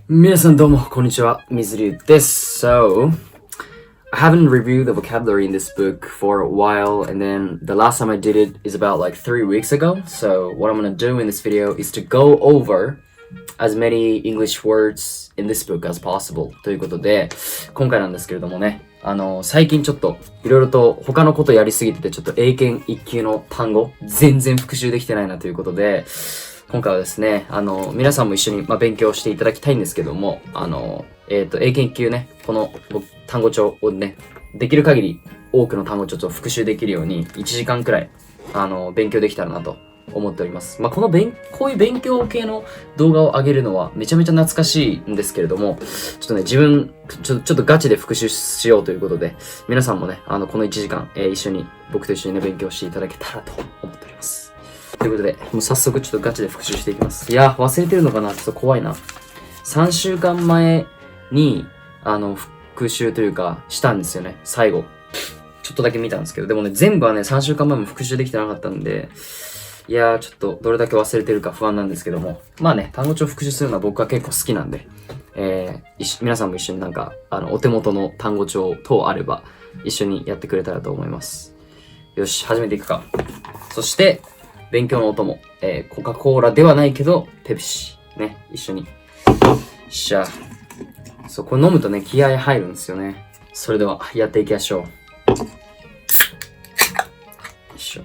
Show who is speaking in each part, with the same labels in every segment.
Speaker 1: 皆さんどうもこんにちは、みずりゅうです。So, I haven't reviewed the vocabulary in this book for a while, and then the last time I did it is about like 3 weeks ago. So, what I'm gonna do in this video is to go over as many English words in this book as possible ということで、今回なんですけれどもね、最近ちょっといろいろと他のことやりすぎてて、ちょっと英検1級の単語全然復習できてないなということで、今回はですね、皆さんも一緒に、勉強していただきたいんですけども、英検1級ね、この単語帳をね、できる限り多くの単語帳を復習できるように1時間くらい、勉強できたらなと思っております。こういう勉強系の動画を上げるのはめちゃめちゃ懐かしいんですけれども、ちょっとね、ちょっとガチで復習しようということで、皆さんもね、この1時間、僕と一緒にね、勉強していただけたらと思っております。ということで、もう早速ちょっとガチで復習していきます。いや、忘れてるのかな？ちょっと怖いな。3週間前に、復習というか、したんですよね。最後。ちょっとだけ見たんですけど、でもね、全部はね、3週間前も復習できてなかったんで、いやー、ちょっとどれだけ忘れてるか不安なんですけども、単語帳復習するのは僕は結構好きなんで、皆さんも一緒にお手元の単語帳等あれば、一緒にやってくれたらと思います。よし、始めていくか。そして、勉強のお供、コカ・コーラではないけど、ペプシ。ね、一緒に。しゃあ。そう、これ飲むとね、気合入るんですよね。それでは、やっていきましょう。よいしょ。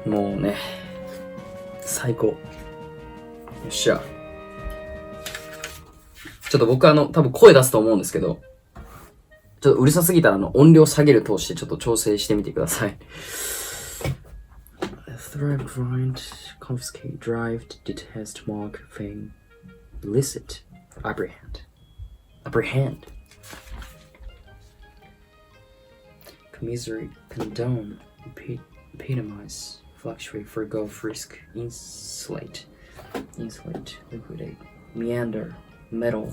Speaker 1: もうね、最高。よっしゃ。ちょっと僕多分声出すと思うんですけど、ちょっとうるさすぎたら音量下げる通してちょっと調整してみてください。Thrive, grind, confiscate, drive, detest, mock, feign, elicit, apprehend, commiserate, condone, epitomize, fluctuate, forgo, frisk, insulate, liquidate, meander, meddle,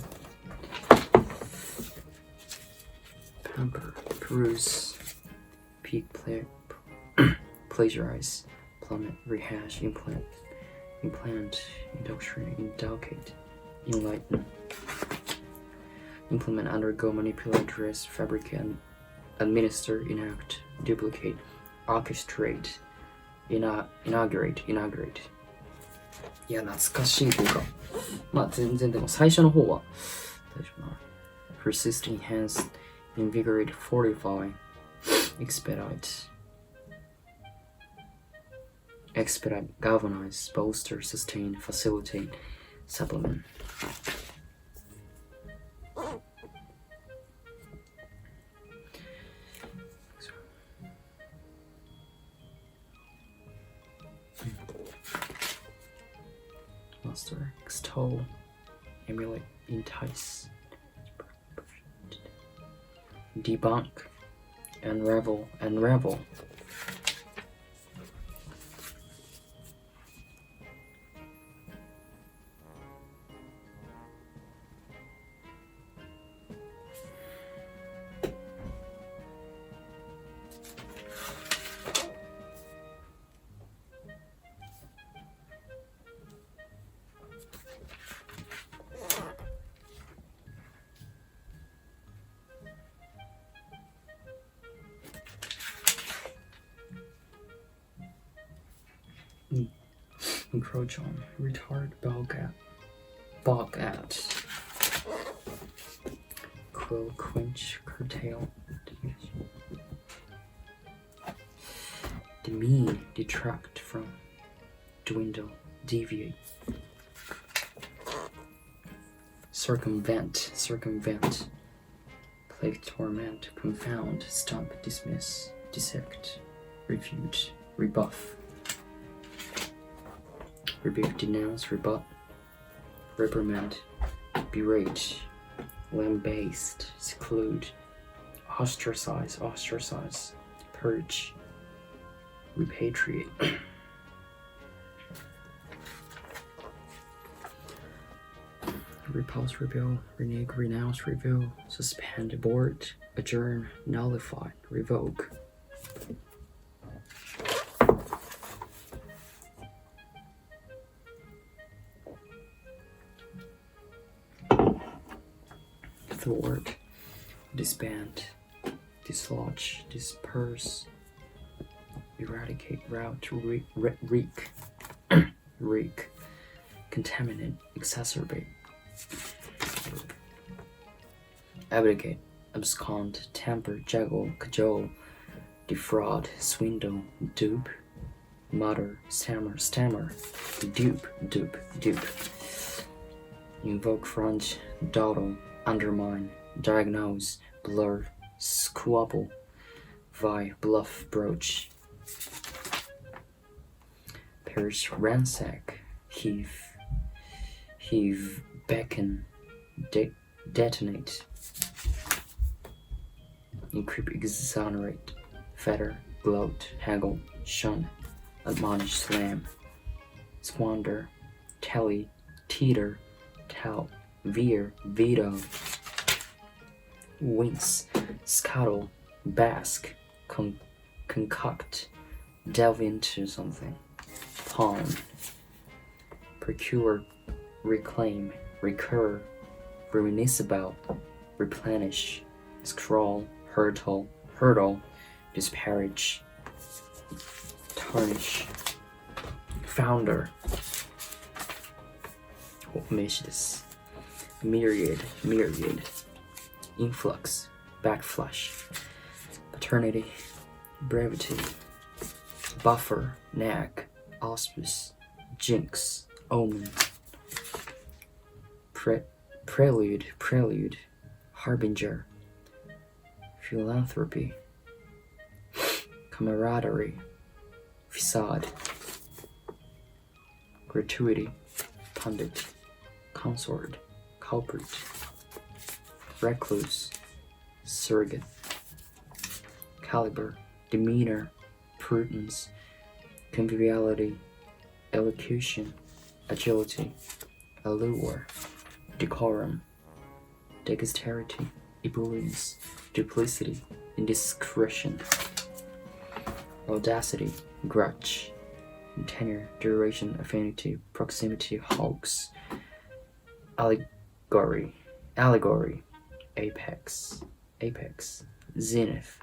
Speaker 1: pamper, peruse, peak, plagiarize, plummet, rehash, implant, indoctrinate, indulcate, enlighten, implement, undergo, manipulate, dress, fabricate, administer, enact, duplicate, orchestrate, inaugurate. いや、懐かしいというか、全然でも最初の方は大丈夫な。persist, enhance, invigorate, fortify, expedite, galvanize, bolster, sustain, facilitate, supplement. Muster, extol, emulate, entice, debunk, unravel. Encroach on, retard, balk at, quill, quench, curtail, demean, detract from, dwindle, deviate, circumvent, plague, torment, confound, stump, dismiss, dissect, refute, rebuff, rebuke, denounce, rebut, reprimand, berate, lambaste, seclude, ostracize, purge, repatriate. Repulse, rebel, renege, renounce, reveal, suspend, abort, adjourn, nullify, revoke. thwart, disband, dislodge, disperse, eradicate, rout, wreak, wreak, contaminate, exacerbate, abdicate, abscond, tamper, juggle, cajole, defraud, swindle, dupe, mutter, stammer, dupe, invoke, front, dawdle, undermine, diagnose, blur, squabble, vie, bluff, broach, pierce, ransack, heave, beckon, detonate, encrypt, exonerate, fetter, gloat, haggle, shun, admonish, slam, squander, tally, teeter, tout, veer, veto, wince, scuttle, bask, concoct, delve into something, pawn, procure, reclaim, recur, reminisce about, replenish, scroll, hurdle, disparage, tarnish, founder, お名詞です。myriad, influx, backflush, paternity, brevity, buffer, nag, auspice, jinx, omen, prelude, harbinger, philanthropy, camaraderie, facade, gratuity, pundit, consort, culprit, recluse, surrogate, caliber, demeanor, prudence, conviviality, elocution, agility, allure, decorum, dexterity, ebullience, duplicity, indiscretion, audacity, grudge, tenure, duration, affinity, proximity, hoax, allegory, apex, zenith,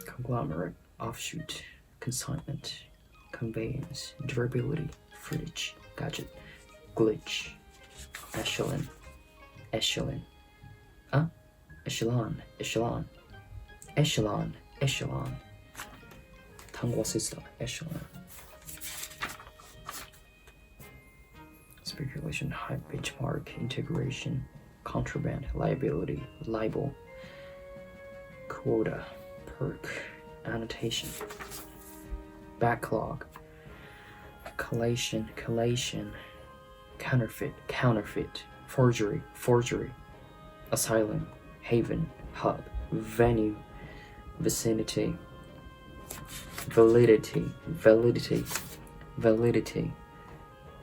Speaker 1: conglomerate, offshoot, consignment, conveyance, durability, footage, gadget, glitch, echelon, echelon,単語忘れてた echelon, speculation, high pitch mark, integration, contraband, liability, libel, quota, perk, annotation, backlog, collation, counterfeit, forgery, asylum, haven, hub, venue, vicinity, validity,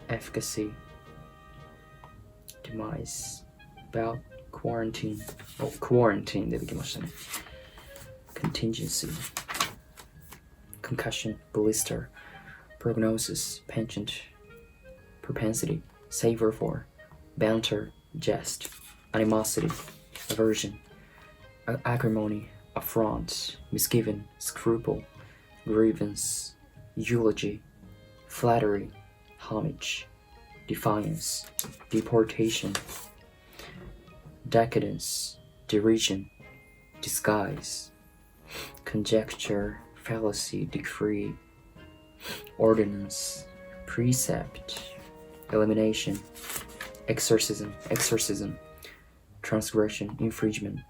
Speaker 1: efficacy, demise, about, quarantine 出てきましたね。contingency, concussion, blister, prognosis, penchant, propensity, savor for, banter, jest, animosity, aversion, acrimony, affront, misgiving, scruple, grievance, eulogy, flattery, homage, defiance, deportation, decadence, derision, disguise, conjecture, fallacy, decree, ordinance, precept, elimination, exorcism, transgression, infringement,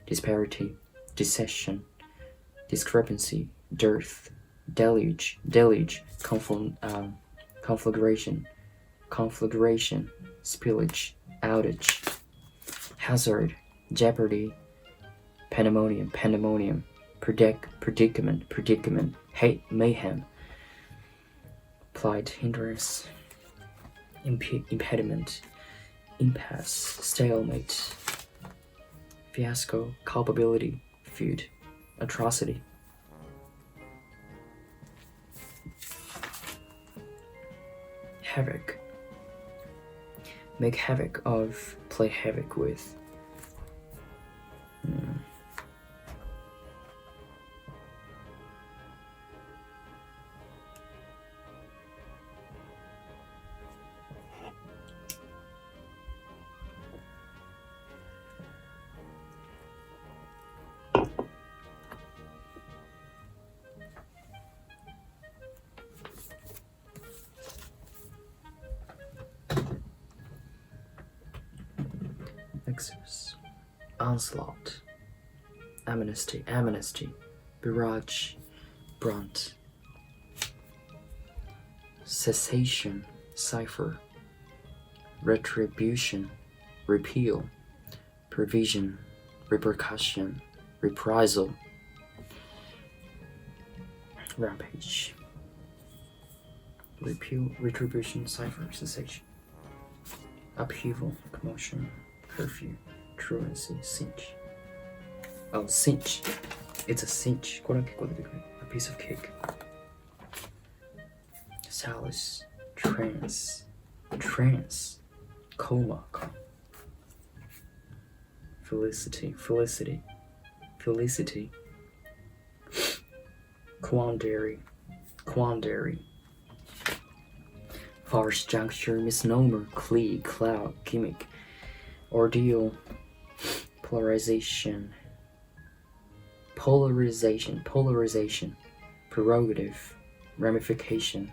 Speaker 1: disparity, dissension, discrepancy, dearth, deluge, conflagration, spillage, outage, hazard, jeopardy, pandemonium, predicament, hate, mayhem, plight, hindrance, impediment, impasse, stalemate, fiasco, culpability, feud, atrocity. havoc. Make havoc of, play havoc with. Exodus, onslaught, amnesty, barrage, brunt, cessation, cipher, retribution, repeal, provision, repercussion, reprisal, rampage, repeal, retribution, cipher, cessation, upheaval, commotion, curfew, truancy, cinch. Oh, cinch. It's a cinch. これは結構出てくる。A piece of cake. Solace, trance, coma, felicity, quandary, harsh juncture, misnomer, cloud, gimmick, ordeal, polarization, prerogative, ramification,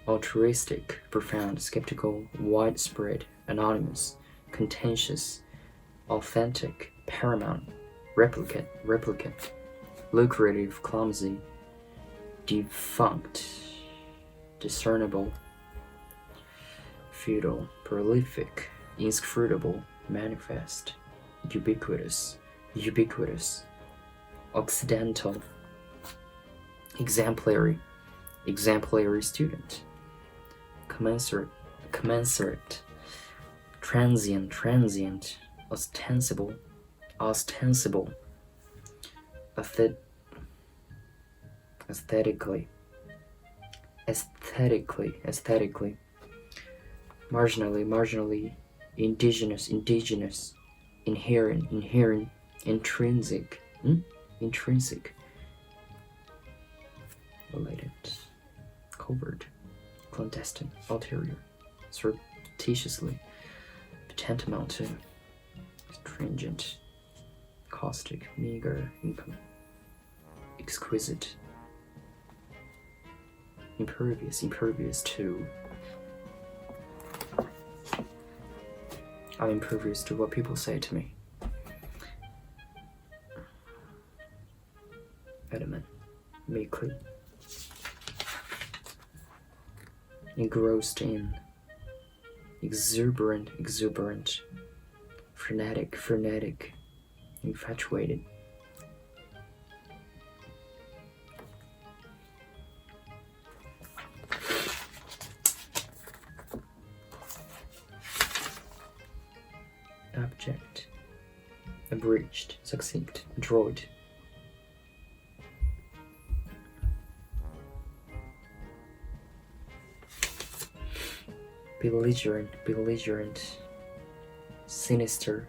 Speaker 1: altruistic, profound, skeptical, widespread, anonymous, contentious, authentic, paramount, replicant, lucrative, clumsy, defunct, discernible, feudal, prolific, inscrutable, manifest, ubiquitous, occidental, exemplary student, commensurate, transient, ostensible, aesthetically, marginally, indigenous, inherent, intrinsic, related, covert, clandestine, ulterior, surreptitiously, tantamount to, stringent, caustic, meager, income, exquisite, impervious to. I'm impervious to what people say to me. Adamant, meekly, engrossed in, exuberant, frenetic, infatuated. Abject, abridged, succinct, adroit. Belligerent, sinister,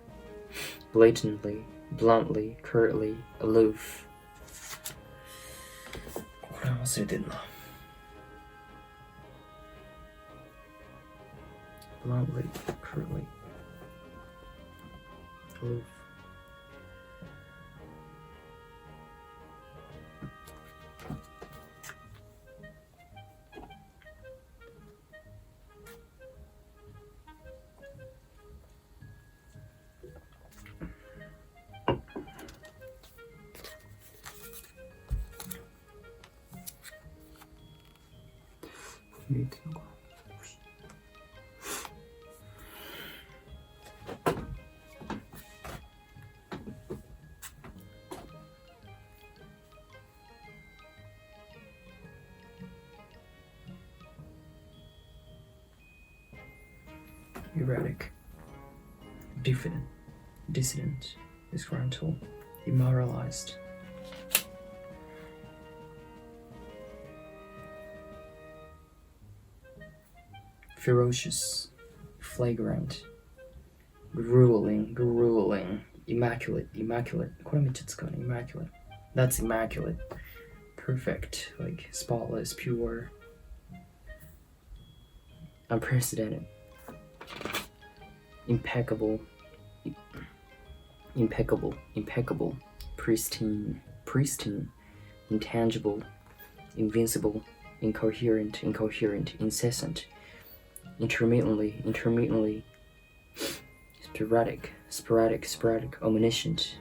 Speaker 1: blatantly, bluntly, curtly, aloof. これは忘れてんな。Bluntly, curtly, aloof. Erratic, dissident, disgruntled, demoralized. ferocious, flagrant, grueling, immaculate, これめっちゃ使うね、immaculate. That's immaculate. Perfect, like spotless, pure. Unprecedented. Impeccable. Pristine. Intangible. Invincible. Incoherent. Incessant. Intermittently. Sporadic. Omniscient.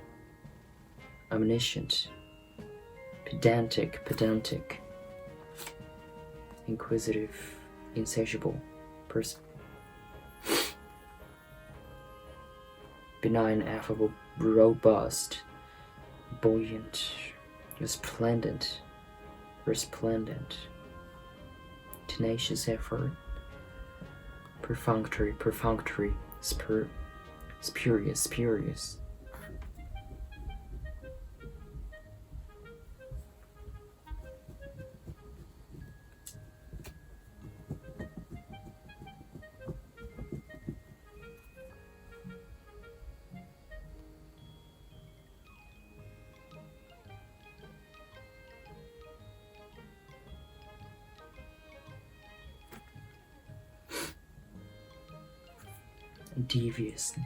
Speaker 1: Pedantic. Inquisitive. Insatiable. Benign, affable, robust, buoyant, resplendent, tenacious effort, perfunctory, spurious.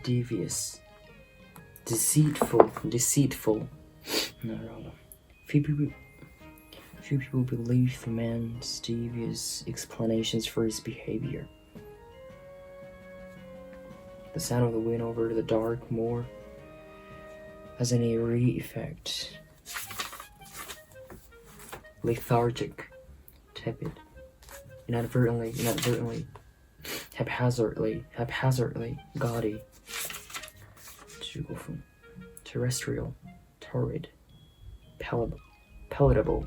Speaker 1: Devious, deceitful. No. Few people believe the man's devious explanations for his behavior. The sound of the wind over the dark moor has an eerie effect. Lethargic, tepid, inadvertently, haphazardly, gaudy, terrestrial, torrid, palatable,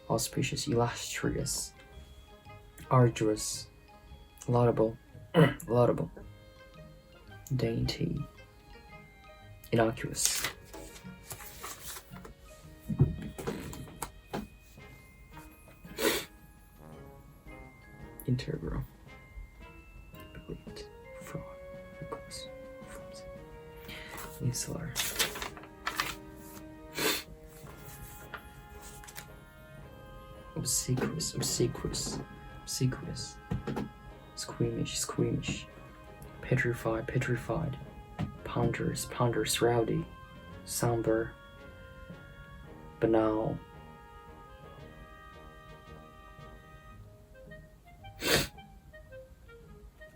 Speaker 1: auspicious, illustrious, arduous, laudable, dainty, innocuous. Integral, great, fraud, reckless, flimsy, insular, obsequious, squeamish, petrified, ponderous, rowdy, somber, banal,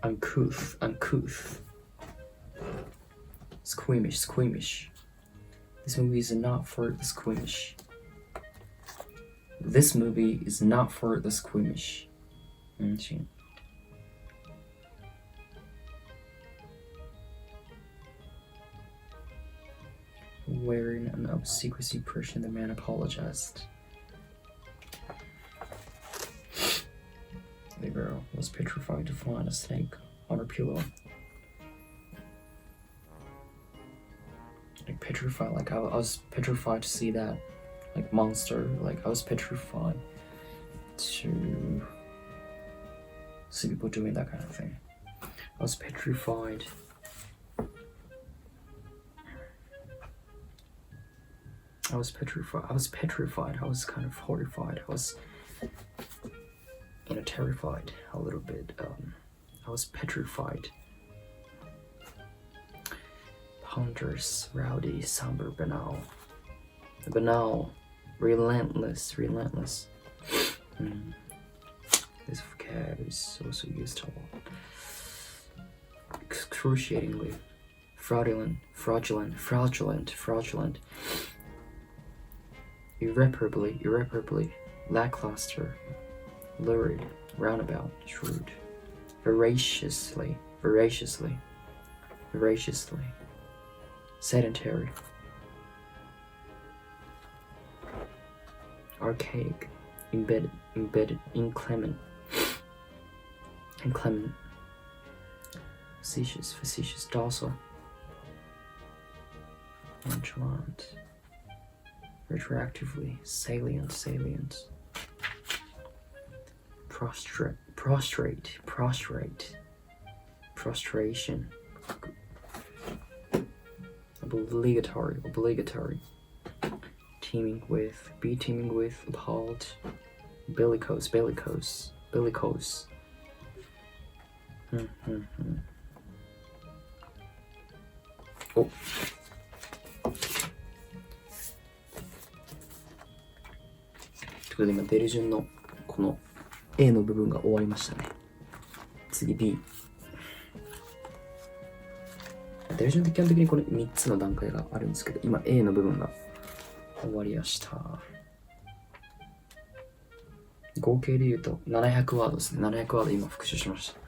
Speaker 1: uncouth, squeamish. This movie is not for the squeamish. Wearing an obsequious impression, the man apologized. The girl was petrified to find a snake on her pillow. Like petrified, like I was petrified to see that, like monster. Like I was petrified to see people doing that kind of thing. I was petrified. I was kind of horrified. I was, terrified a little bit. I was petrified. Ponderous, rowdy, somber, banal. Relentless. This vocab is also used a lot. Excruciatingly, fraudulent, irreparably, lackluster, lurid, roundabout, shrewd, voraciously, sedentary, archaic, embedded, inclement, facetious, docile, nonchalant, retroactively, salient, prostration, obligatory, teeming with, appalled, bellicose,お、ということで今出る順のこの A の部分が終わりましたね。次 B。出る順って基本的にこれ3つの段階があるんですけど、今 A の部分が終わりました。合計で言うと700ワードですね。700ワード今復習しました。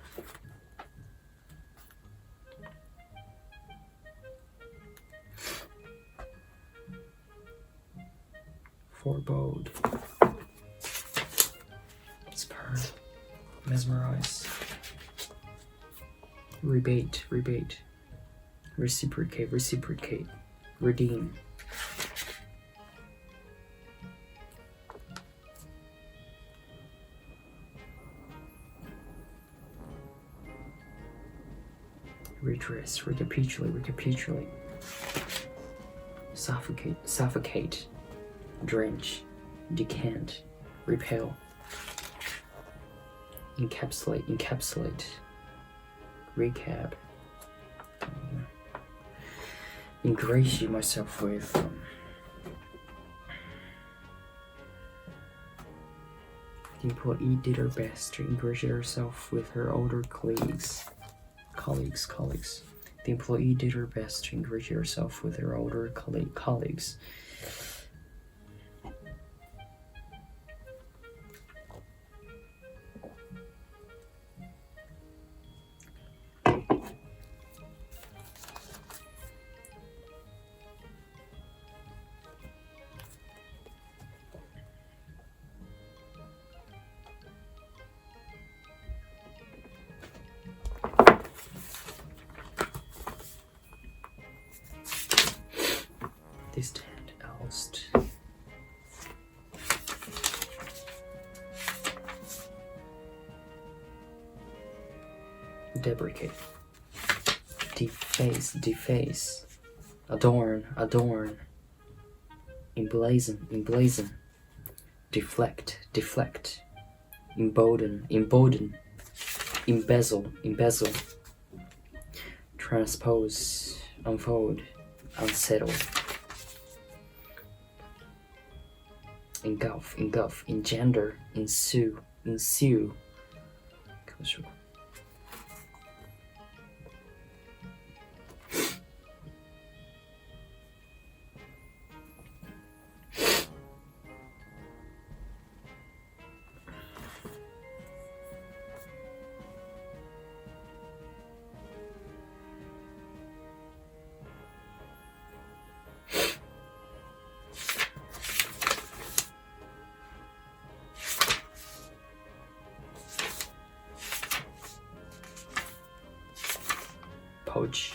Speaker 1: Forebode, spur, mesmerize, rebate, reciprocate, redeem, redress, recapitulate, suffocate, drench, decant, repel, encapsulate, recap, ingratiate myself with, the employee did her best to ingratiate herself with her older colleagues. The employee did her best to ingratiate herself with her older colleagues. Distant, oust, deprecate, deface, adorn, emblazon, deflect, embolden, embezzle, transpose, unfold, unsettle, engulf, engender, ensue. 行きましょう。Poach,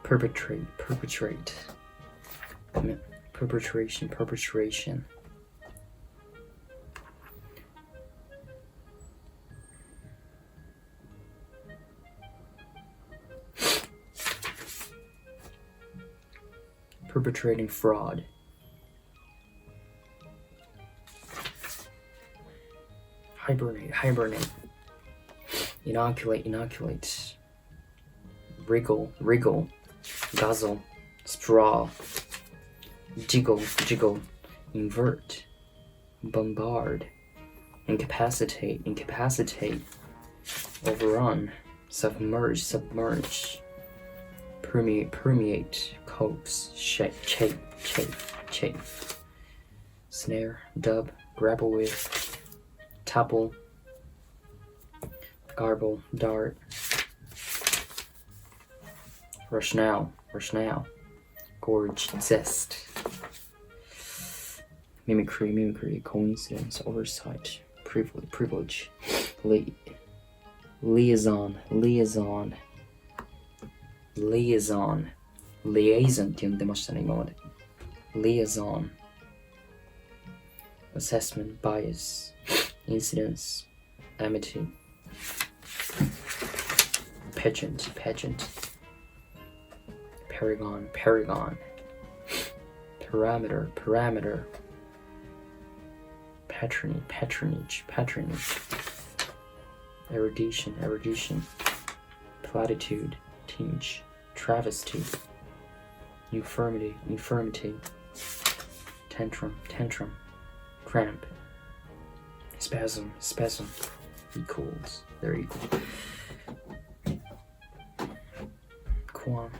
Speaker 1: perpetrate, perpetration, perpetrating fraud, hibernate, inoculate, wriggle, guzzle, sprawl, jiggle, invert, bombard, incapacitate, overrun, submerge, permeate, coax, chafe, snare, dub, grapple with, topple, garble, dart, rush now, gorge, zest, mimicry, coincidence, oversight, privilege, liaison って呼んでましたね今まで。liaison assessment, bias, incidence, amity, pageant, paragon, parameter, patronage, erudition, platitude, tinge, travesty, infirmity, tantrum, cramp, spasm, equals, they're equal, qualm,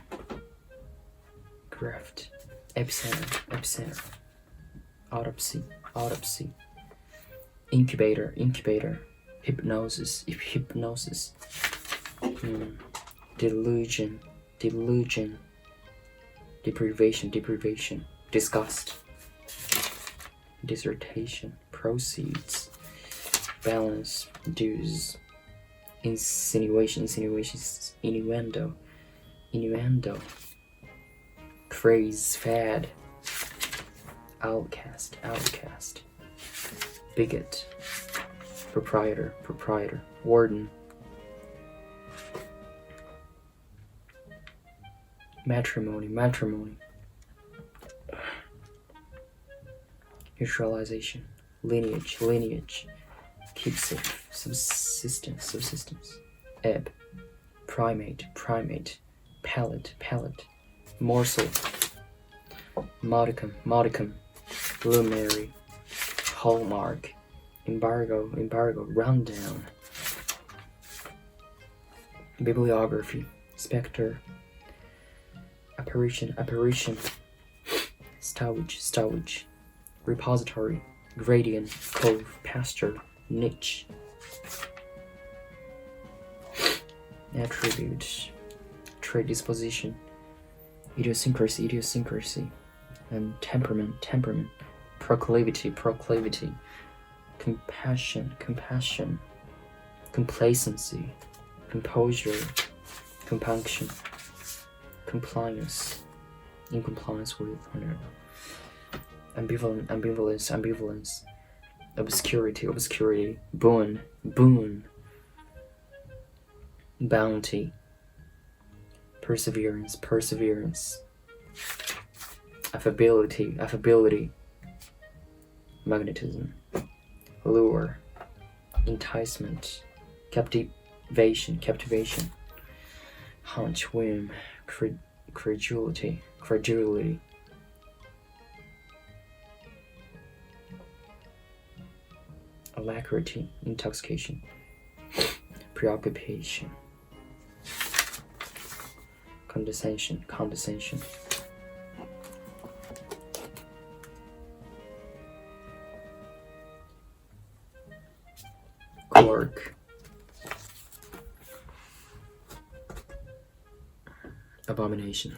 Speaker 1: graft, epicenter, autopsy, incubator, hypnosis, delusion, deprivation, disgust, dissertation, proceeds, balance, dues, insinuations, innuendo, craze, fad, outcast, bigot, proprietor, warden, matrimony, neutralization, lineage, keepsake, subsistence, ebb, primate, palate, morsel, modicum, luminary, hallmark, embargo, rundown, bibliography, spectre, apparition, stowage, repository, gradient, cove, pasture, niche, attribute, trait disposition, idiosyncrasy, and temperament, proclivity, compassion, complacency, composure, compunction, compliance, in compliance with, ambivalence, obscurity, boon, bounty, perseverance, affability, magnetism, lure, enticement, captivation, hunch, whim, credulity, alacrity, intoxication, preoccupation, condescension, clerk, abomination,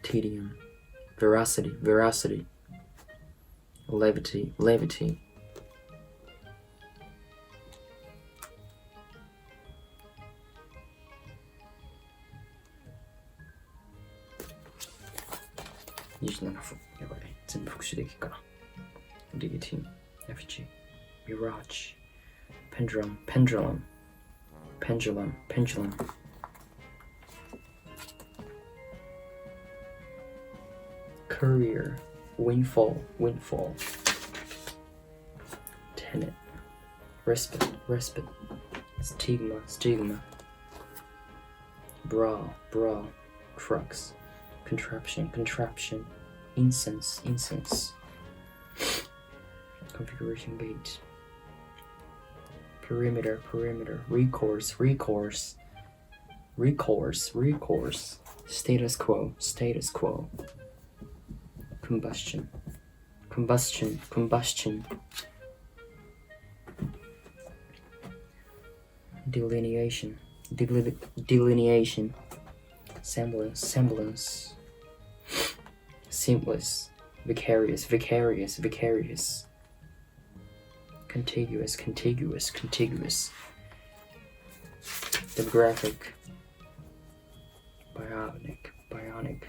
Speaker 1: tedium, veracity, levity,27分。やばい。全部復習できるかな。DT、FG、Mirage、Pendulum、Courier、Windfall、Tenet、Respite、Stigma、Brawl、Crux、Contraption、Incense、Configuration Gate、Perimeter、Recourse、Status Quo、Combustion、Delineation、Semblance、Seamless、Vicarious、Contiguous、Demographic、Bionic、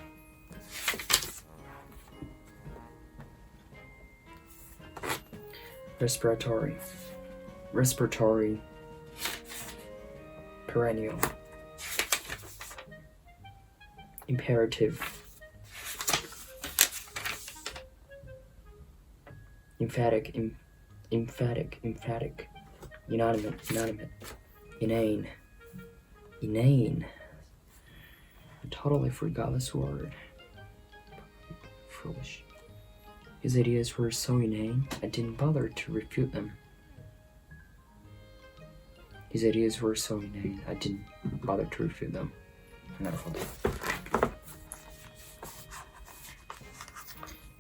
Speaker 1: respiratory, perennial, imperative, emphatic, inanimate, inane. I totally forgot this word. Foolish. His ideas were so inane, I didn't bother to refute them. His ideas were so inane, I didn't bother to refute them. なるほど。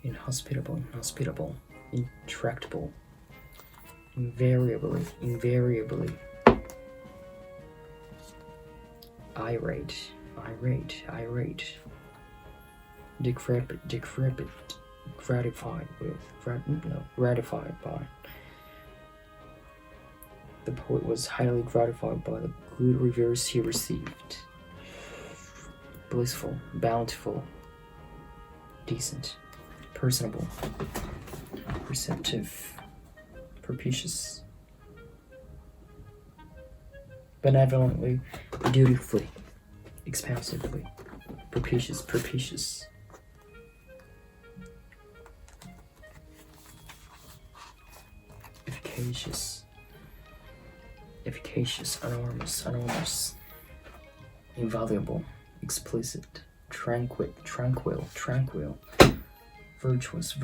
Speaker 1: Inhospitable, intractable, invariably, irate, decrepit, gratified by. The poet was highly gratified by the good reviews he received. Blissful, bountiful, decent, personable, receptive, propitious, benevolently, dutifully, expansively, propitious, efficacious, enormous, invaluable, explicit, tranquil, virtuous,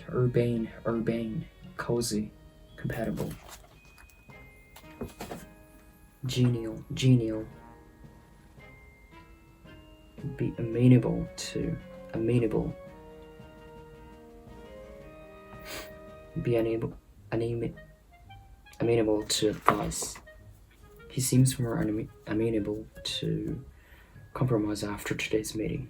Speaker 1: urbane, cozy, compatible, genial, be amenable, be amenable to advice. He seems more amenable to compromise after today's meeting.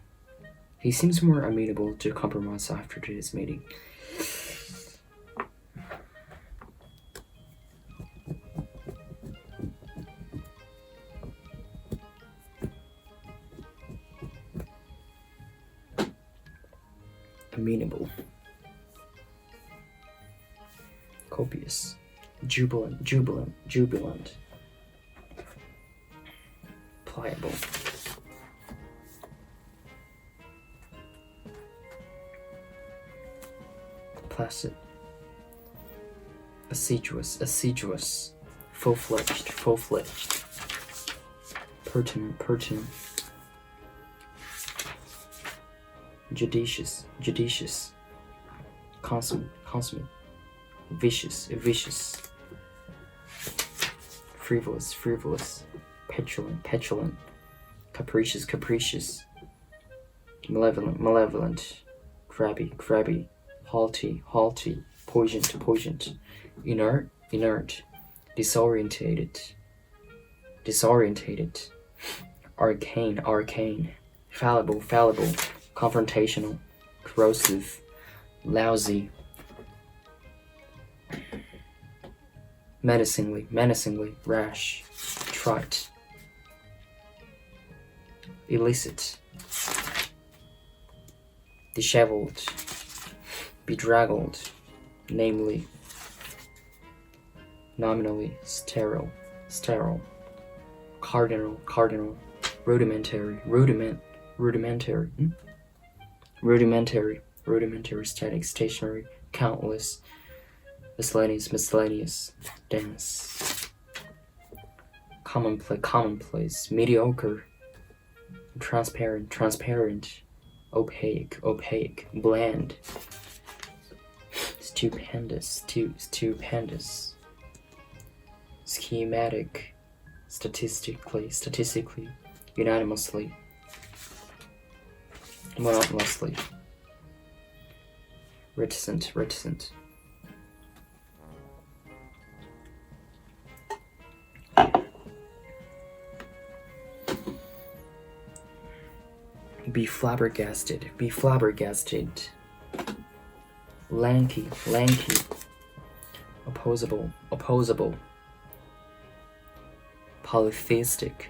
Speaker 1: Amenable, copious, jubilant, pliable, placid, assiduous, full-fledged, pertinent, judicious, consummate, vicious, frivolous, petulant, capricious, malevolent, crabby, haughty, poignant, inert, disorientated, arcane, fallible, confrontational, corrosive, lousy, menacingly, rash, trite, illicit, disheveled, bedraggled, namely, nominally, sterile, cardinal, rudimentary, static, stationary, countless, miscellaneous, dense, commonplace, mediocre, transparent, opaque, bland, stupendous, schematic, statistically, unanimously, monotonously, reticent. Be flabbergasted, lanky, opposable, polytheistic,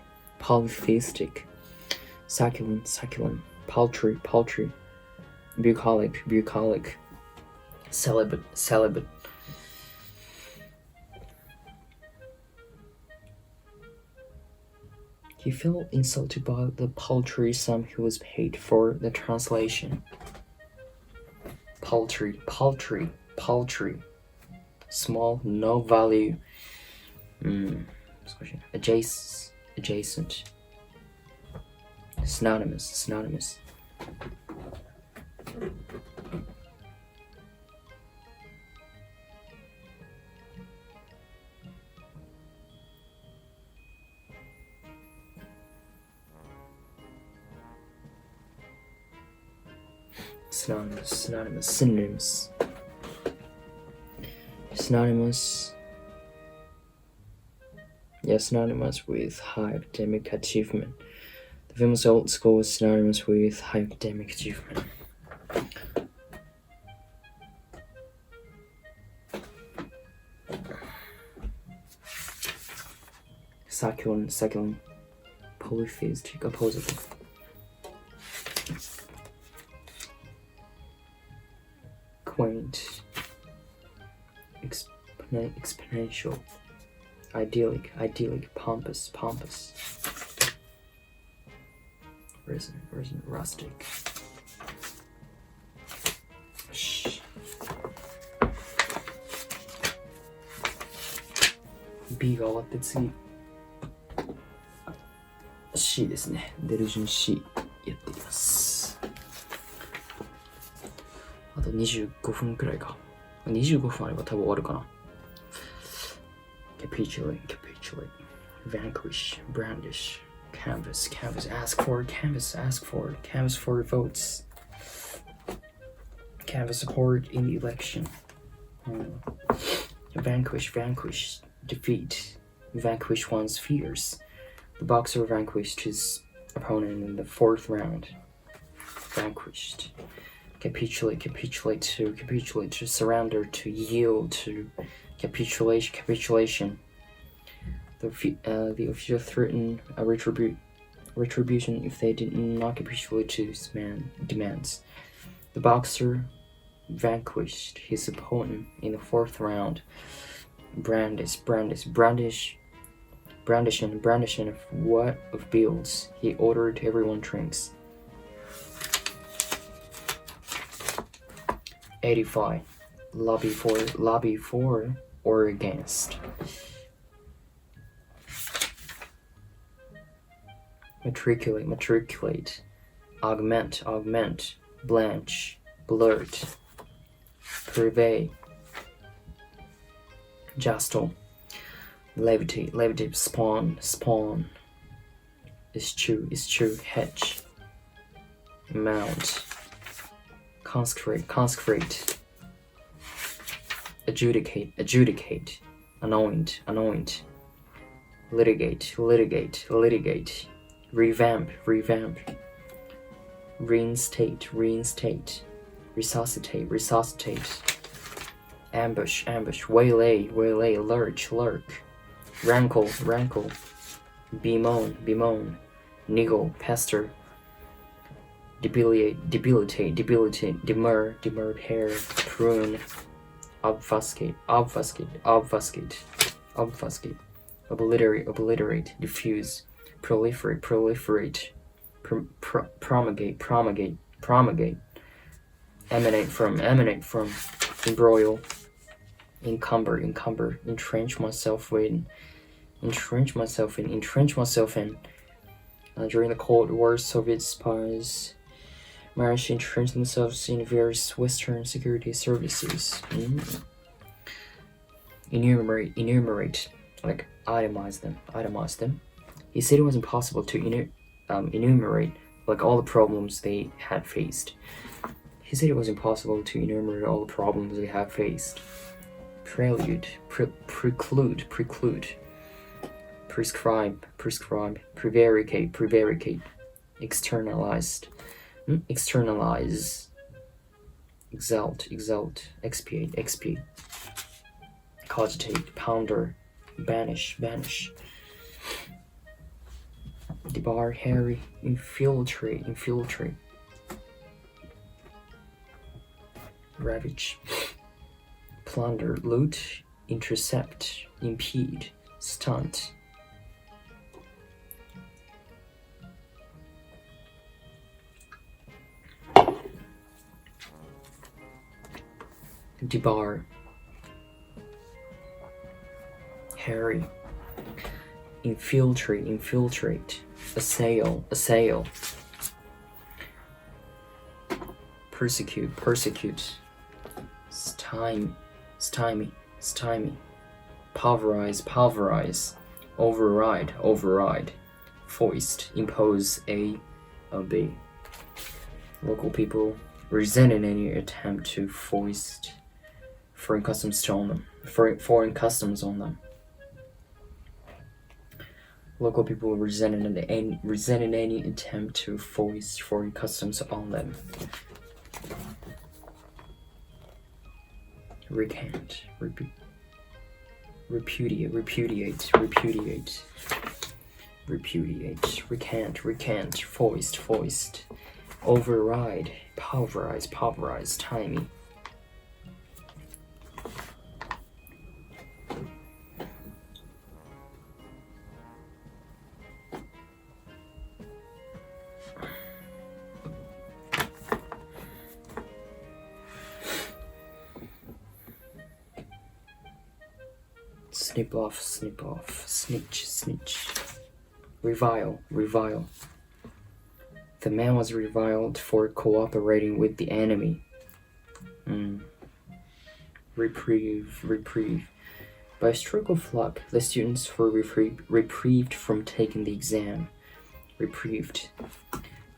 Speaker 1: succulent, paltry, bucolic, celibate, He felt insulted by the paltry sum he was paid for the translation. Paltry. Small, no value. Adjacent. Synonymous. Synonyms. Synonymous with high academic achievement. The famous old school is synonymous with high academic achievement. Succulent, polytheistic, opposable. Quaint, exponential, idyllic, pompous, risen, rustic. B が終わって次 C ですね。出る順 C やっていきます。あと25分くらいか。25分あれば多分終わるかな。Capitulate, vanquish, brandish, canvas, ask for votes, canvas support in the election. Vanquish, defeat, vanquish one's fears. The boxer vanquished his opponent in the 4th round. Vanquished. Capitulate to surrender, to yield, to capitulation. The official threatened a retribution if they did not capitulate to his demands. The boxer vanquished his opponent in the 4th round. Brandishing of bills. He ordered everyone drinks. 85. Lobby for or against. Matriculate. Augment. Blanch. Blurt. Purvey. Justle. Levitate. Spawn. Eschew. Hedge. Mount. Consecrate. Adjudicate. Anoint. Litigate. Revamp. Reinstate. Resuscitate. Ambush. Waylay. Lurch. Rankle. Bemoan. Niggle. Pester. Debilitate. Demur. Pair. Prune. Obfuscate. Obliterate. Diffuse. Proliferate. Promulgate. Emanate from. Embroil. Encumber. Entrench myself in. During the Cold War, Soviet spies managed to entrench themselves in various Western security services. Enumerate, like itemize them. He said it was impossible to enumerate like all the problems they had faced. Prelude, preclude. Prescribe, prevaricate. Externalize, exalt, expiate. Cogitate, ponder, banish. Debar, harry, infiltrate. Ravage, plunder, loot, intercept, impede, stunt. debar, harry, infiltrate, assail, persecute, stymie, pulverize, override, foist, impose, a B. Local people resented any attempt to foist foreign customs on them. Local people resented any attempt to foist foreign customs on them. Recant, repudiate, recant, foist, override, pulverize, timey. Snip off, snitch. Revile. The man was reviled for cooperating with the enemy. Reprieve. By a stroke of luck, the students were reprieved from taking the exam. Reprieved.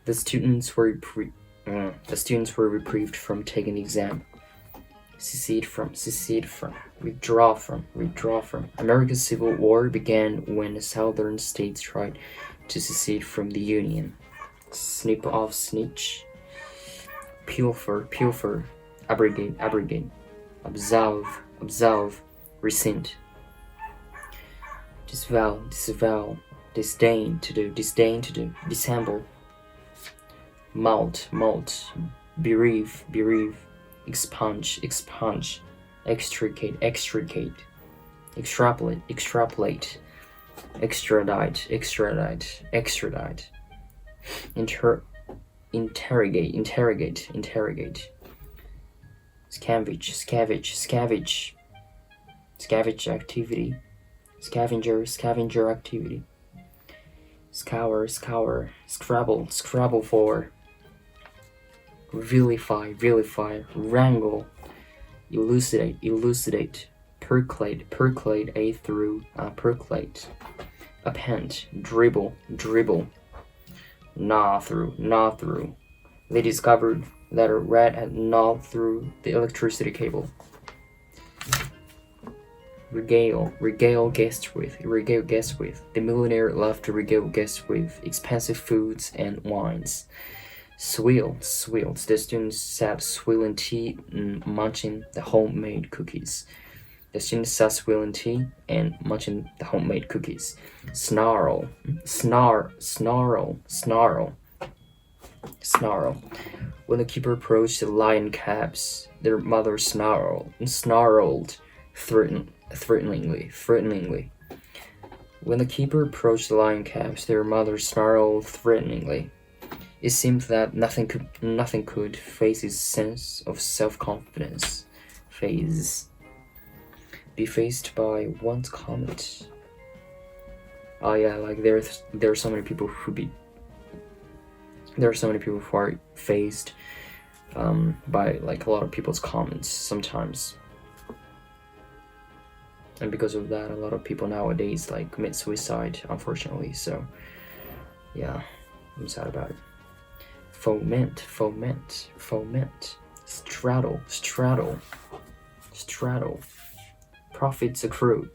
Speaker 1: The students were reprieved from taking the exam. Secede from, withdraw from. America's Civil War began when the southern states tried to secede from the Union. Snip off, snitch. Pilfer, abrogate. Absolve, rescind. Disavow, disdain to do. Dissemble. Malt, bereave. Expunge, extricate, extrapolate, extradite, interrogate, scavenge activity, scavenger activity, scour, scrabble for, vilify, wrangle, elucidate, percolate, percolate, append, dribble, gnaw through. They discovered that a rat had gnawed through the electricity cable. Regale guests with. The millionaire loved to regale guests with expensive foods and wines. Swill. The students sat swilling tea and munching the homemade cookies. Snarl. When the keeper approached the lion cubs, their mother snarled threateningly. When the keeper approached the lion cubs, their mother snarled threateningly. It seemed that nothing could face his sense of self-confidence. Be faced by one's comment. Oh yeah, like there are so many people who are faced by like a lot of people's comments sometimes. And because of that, a lot of people nowadays like commit suicide, unfortunately. So yeah, I'm sad about it. Foment. Straddle. Profits accrue.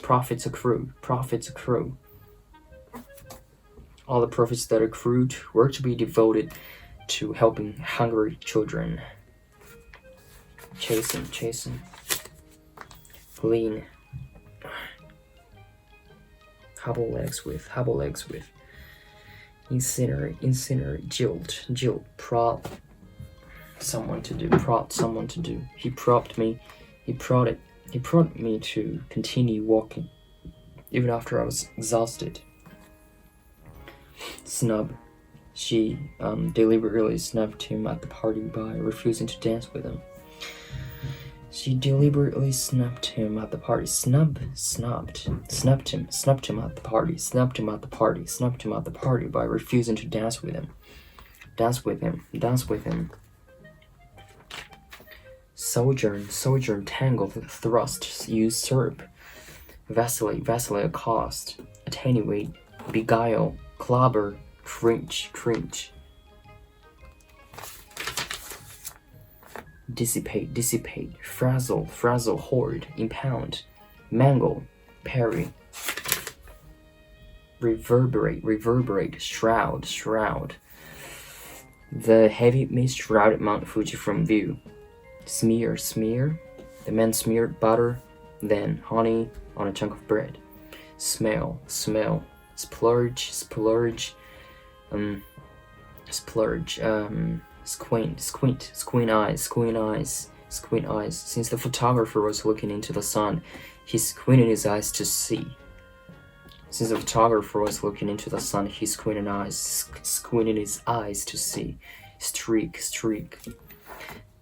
Speaker 1: All the profits that accrued were to be devoted to helping hungry children. Chasten. Lean. Hobble legs with. Incinerate, jilt, prod someone to do. He prodded me to continue walking, even after I was exhausted. Snub. She deliberately snubbed him at the party by refusing to dance with him. She deliberately snubbed him at the party. Snubbed him at the party by refusing to dance with him. Sojourn, tangle, thrust, usurp, vacillate, accost, attenuate, beguile, clobber, cringe. Dissipate, frazzle, hoard, impound, mangle, parry, reverberate, shroud. The heavy mist shrouded Mount Fuji from view. Smear. The man smeared butter, then honey on a chunk of bread. Smell. Splurge. Squint eyes. Since the photographer was looking into the sun, he squinted his eyes to see. Streak.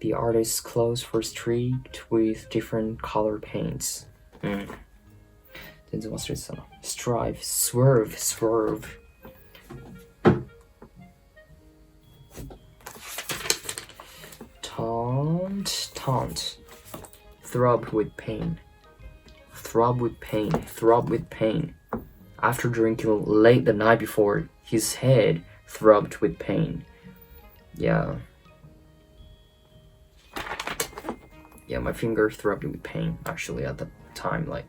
Speaker 1: The artist's clothes were streaked with different color paints. 全然忘れてたな。Strive, swerve. Taunt. Throb with pain. After drinking late the night before, his head throbbed with pain. Yeah, my finger throbbed with pain actually at the time, like.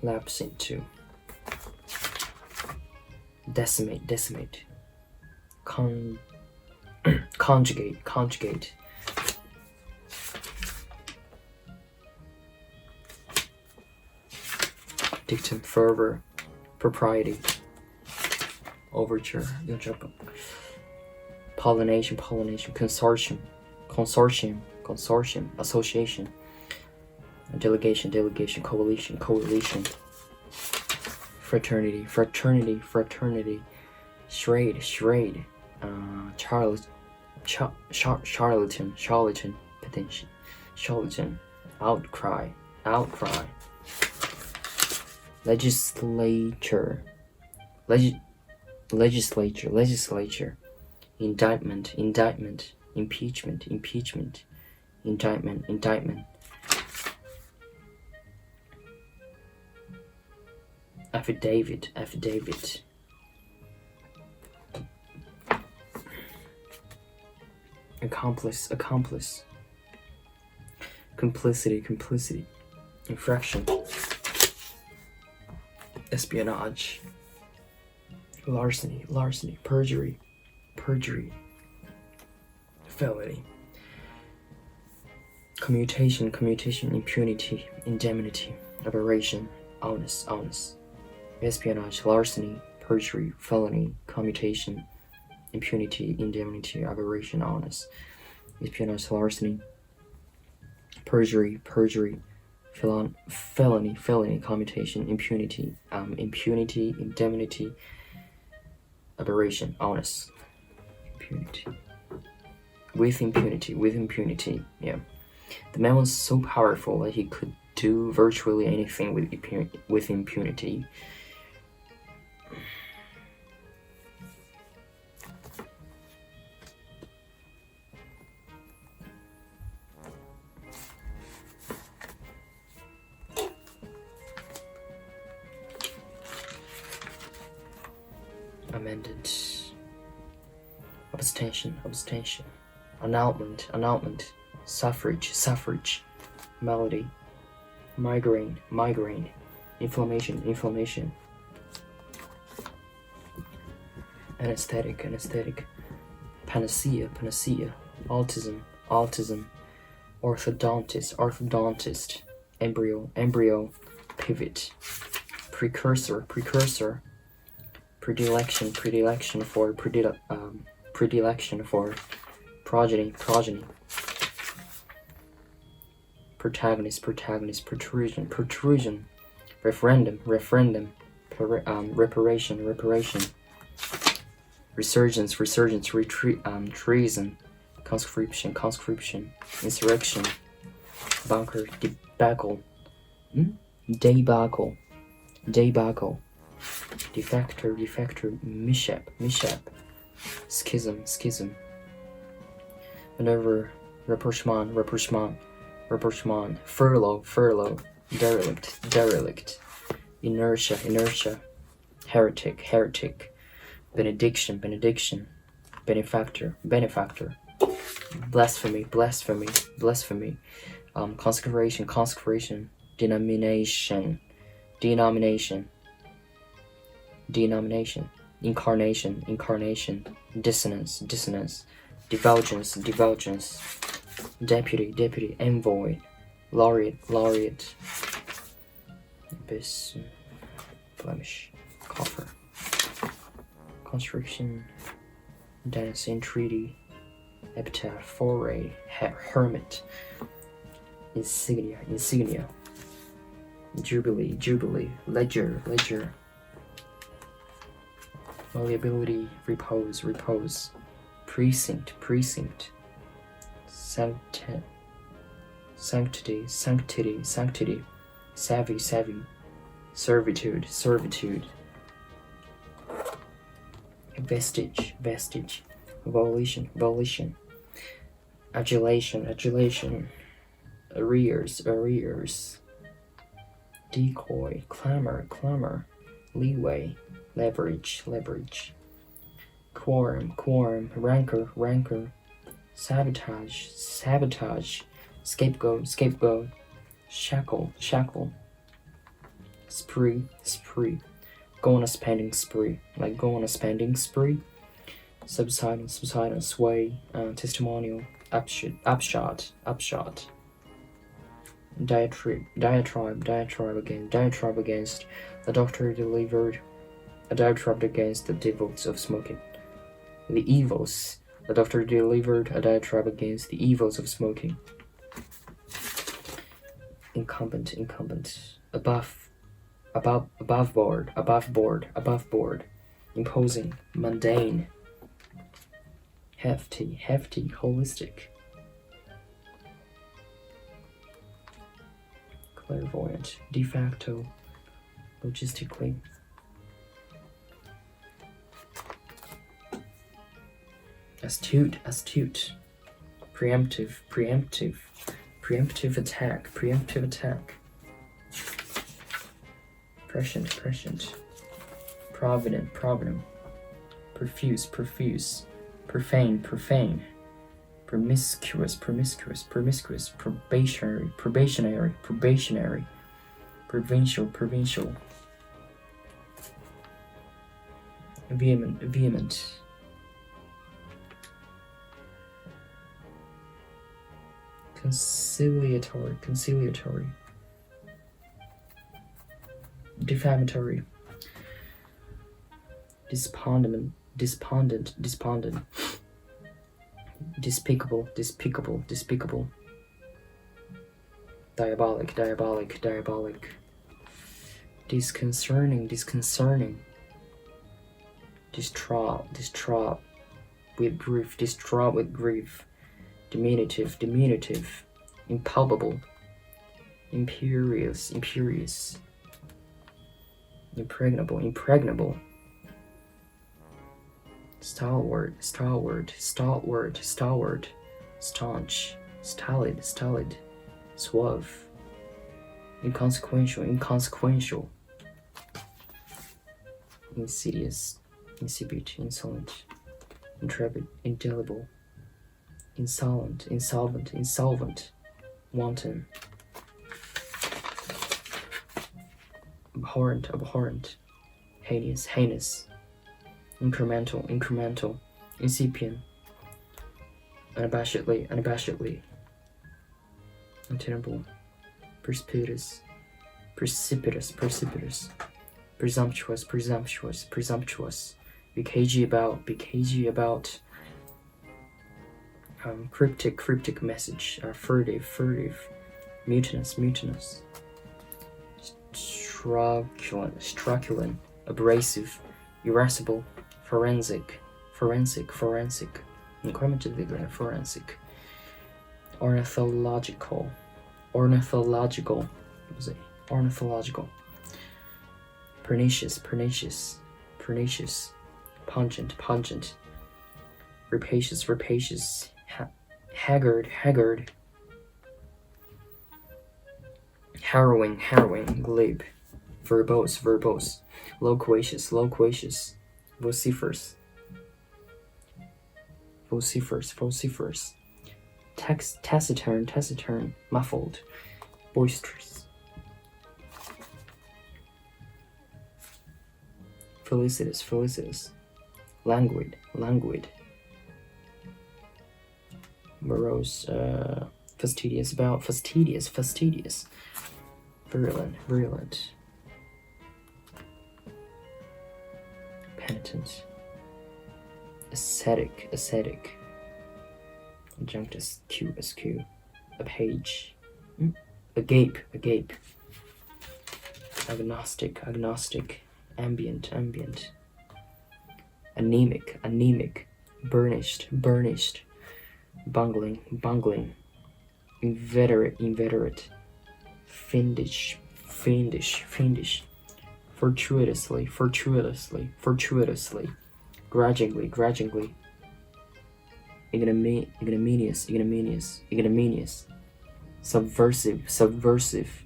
Speaker 1: Lapse into. Decimate. Conjugate. Dictum, fervor, propriety. Overture, pollination, consortium, association. Delegation, coalition. Fraternity. Charade. Charlatan, petition. Charlatan, outcry. Legislature. Indictment. Impeachment. Indictment. Affidavit. Accomplice. Complicity. Infraction. Espionage. Larceny. Perjury. Felony. Commutation. Impunity. Indemnity. Aberration. Onus. Espionage, larceny, perjury, felony, commutation, impunity, indemnity, aberration, onus. Espionage, larceny, perjury, felony, commutation, impunity, indemnity, aberration, onus. With impunity, yeah. The man was so powerful that he could do virtually anything with impunity. Amended. Abstention. Annulment. Suffrage. Melody. Migraine. Inflammation. Anesthetic. Panacea. Autism. Orthodontist. embryo, pivot, precursor, predilection for progeny, protagonist, protrusion, referendum, reparation, resurgence, treason, conscription, insurrection, bunker, debacle, defector, mishap, schism, maneuver, rapprochement, furlough, derelict, inertia, heretic, benediction, benefactor, blasphemy, consecration, denomination, incarnation, dissonance, divulgence, deputy, envoy, laureate, abyss, blemish, coffer, constriction, dynasty, entreaty, epitaph, foray, hermit, insignia, jubilee, ledger, malleability, repose, precinct, sanctity, savvy, servitude, vestige, volition, adulation, arrears, decoy, clamor, leeway, leverage, quorum, rancor, sabotage, scapegoat, shackle, spree, go on a spending spree, subsidence, sway, testimonial, upshot, diatribe against the doctor delivered a diatribe against the devils of smoking. The doctor delivered a diatribe against the evils of smoking. Incumbent, above board, imposing, mundane, hefty, holistic, clairvoyant, de facto, logistically, astute, preemptive attack, prescient, provident, profuse, profane, promiscuous, probationary, provincial, vehement, conciliatory, defamatory, despondent, despicable, diabolic, disconcerting, distraught with grief, diminutive, impalpable, imperious, impregnable, stalwart, staunch, stolid, suave, inconsequential, insidious, incipient, insolent, intrepid, indelible, insolvent, wanton, abhorrent, heinous, incremental, incipient, unabashedly, untenable, precipitous, precipitous, precipitous, presumptuous, presumptuous, presumptuous, be cagey about, cryptic, cryptic message, furtive, furtive, mutinous, mutinous, truculent, abrasive, irascible, forensic, forensic, forensic, これもちょっと出てくるね forensic, ornithological, ornithological, what was it? Ornithological, pernicious, pernicious, pernicious, pungent, pungent, rapacious, rapacious, haggard, haggard, harrowing, harrowing, glib, verbose, verbose, loquacious, loquacious, vociferous, vociferous, vociferous, taciturn, taciturn, muffled, boisterous, felicitous, felicitous, languid, languid, morose, fastidious, about, fastidious, fastidious, virulent, virulent, penitent, ascetic, ascetic, adjunctus, askew, a page, agape, agape, agnostic, agnostic, ambient, ambient, anemic, anemic, burnished, burnished, bungling, bungling, inveterate, inveterate, fiendish, fiendish, fiendish, fortuitously, fortuitously, fortuitously, grudgingly, grudgingly, ignominious, ignominious, ignominious, subversive, subversive,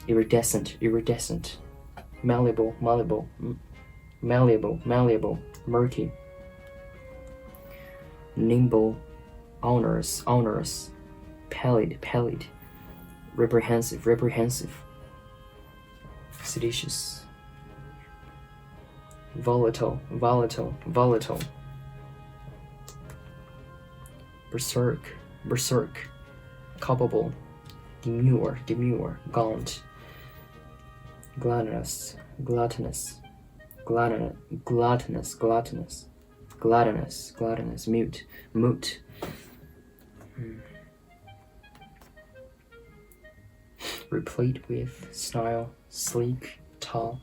Speaker 1: iridescent, iridescent, malleable, malleable, malleable, malleable, murky, nimble, onerous, onerous, pallid, pallid, reprehensive, reprehensive, seditious, volatile, volatile, volatile, berserk, berserk, culpable, demure, demure, gaunt, gluttonous, gluttonous, gluttonous, gluttonous, gluttonous, gluttonous, gluttonous, mute, moot, replete with, style, sleek, tall,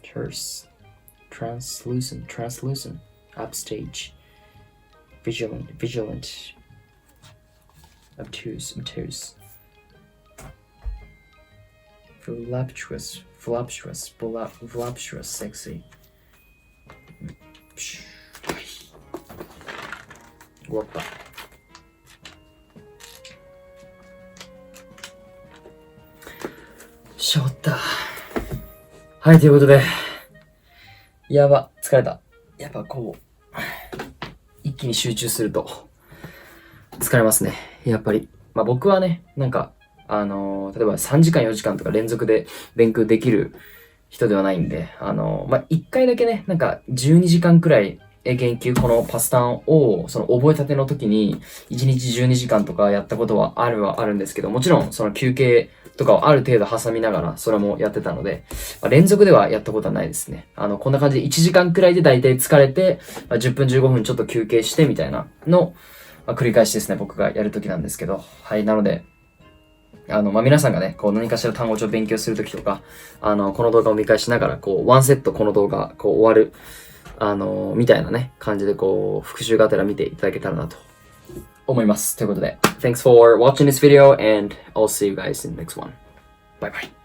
Speaker 1: terse, translucent, translucent, upstage, vigilant, vigilant, obtuse, obtuse, voluptuous, voluptuous, voluptuous, sexy. 終わった。しょった。はい、ということで。やば、疲れた。やっぱこう、一気に集中すると、疲れますね。やっぱり。まあ僕はね、なんか、例えば3時間4時間とか連続で勉強できる人ではないんで、まあ1回だけね、なんか12時間くらい英検1級このパスタンをその覚えたての時に1日12時間とかやったことはあるんですけど、もちろんその休憩とかをある程度挟みながらそれもやってたので、まあ、連続ではやったことはないですね。こんな感じで1時間くらいでだいたい疲れて、まあ、10分15分ちょっと休憩してみたいなの、まあ、繰り返しですね、僕がやる時なんですけど。はい、なので、まあ、皆さんがね、こう何かしら単語帳を勉強するときとか、この動画を見返しながら、こう、ワンセットこの動画、こう終わる、みたいなね、感じでこう、復習がてら見ていただけたらなと思います。ということで、Thanks for watching this video and I'll see you guys in the next one. Bye bye.